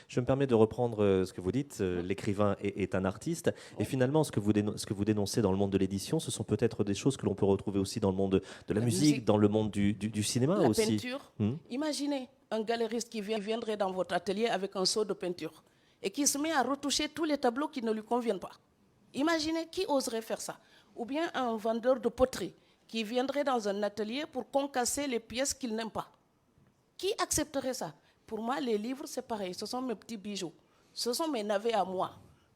Je me permets de reprendre ce que vous dites. L'écrivain est un artiste. Et finalement, ce que vous dénoncez dans le monde de l'édition, ce sont peut-être des choses que l'on peut retrouver aussi dans le monde de la La musique, musique, dans le monde du cinéma la aussi. peinture. Hmm. Imaginez un galériste qui viendrait dans votre atelier avec un seau de peinture et qui se met à retoucher tous les tableaux qui ne lui conviennent pas. Imaginez qui oserait faire ça. Ou bien un vendeur de poterie qui viendrait dans un atelier pour concasser les pièces qu'il n'aime pas. Qui accepterait ça? Pour moi, les livres, c'est pareil. Ce sont mes petits bijoux. Ce sont mes navets à moi.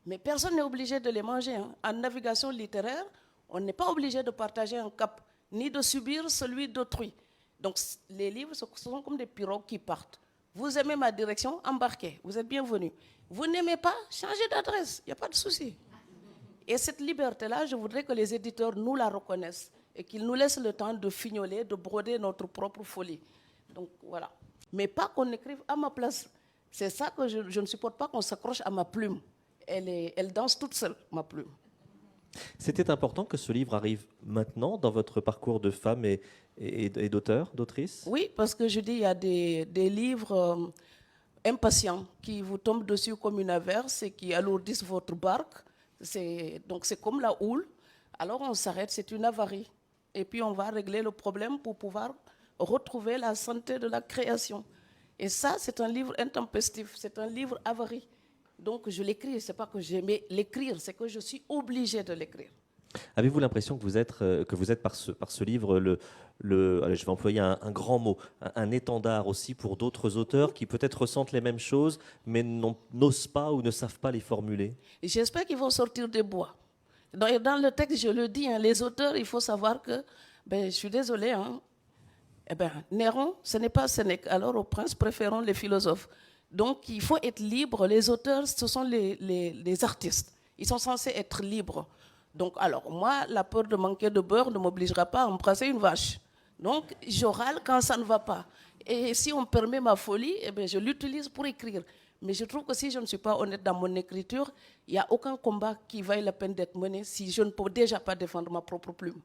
Mais personne n'est obligé de les manger, hein. En navigation littéraire, on n'est pas obligé de partager un cap, ni de subir celui d'autrui. Donc, les livres, ce sont comme des pirogues qui partent. Vous aimez ma direction, embarquez. Vous êtes bienvenus. Vous n'aimez pas, changez d'adresse. Il n'y a pas de souci. Et cette liberté-là, je voudrais que les éditeurs nous la reconnaissent et qu'ils nous laissent le temps de fignoler, de broder notre propre folie. Donc voilà. Mais pas qu'on écrive à ma place. C'est ça que je ne supporte pas, qu'on s'accroche à ma plume. Elle danse toute seule, ma plume. C'était important que ce livre arrive maintenant dans votre parcours de femme et d'auteur, d'autrice. Oui, parce que je dis, il y a des livres impatients qui vous tombent dessus comme une averse et qui alourdissent votre barque. Donc c'est comme la houle. Alors on s'arrête, c'est une avarie. Et puis on va régler le problème pour pouvoir retrouver la santé de la création. Et ça, c'est un livre intempestif, c'est un livre avarie. Donc je l'écris, c'est pas que j'aimais l'écrire, c'est que je suis obligée de l'écrire. Avez-vous l'impression que vous êtes par ce livre allez, je vais employer un grand mot, un étendard aussi pour d'autres auteurs qui peut-être ressentent les mêmes choses, mais n'osent pas ou ne savent pas les formuler? Et j'espère qu'ils vont sortir des bois. Dans le texte, je le dis, hein, les auteurs, il faut savoir que, ben, je suis désolée, hein, eh ben, Néron, ce n'est pas Sénèque. Alors, au prince, préférons les philosophes. Donc, il faut être libre. Les auteurs, ce sont les artistes. Ils sont censés être libres. Donc, alors, moi, la peur de manquer de beurre ne m'obligera pas à embrasser une vache. Donc, je râle quand ça ne va pas. Et si on permet ma folie, eh bien, je l'utilise pour écrire. Mais je trouve que si je ne suis pas honnête dans mon écriture, il n'y a aucun combat qui vaille la peine d'être mené si je ne peux déjà pas défendre ma propre plume.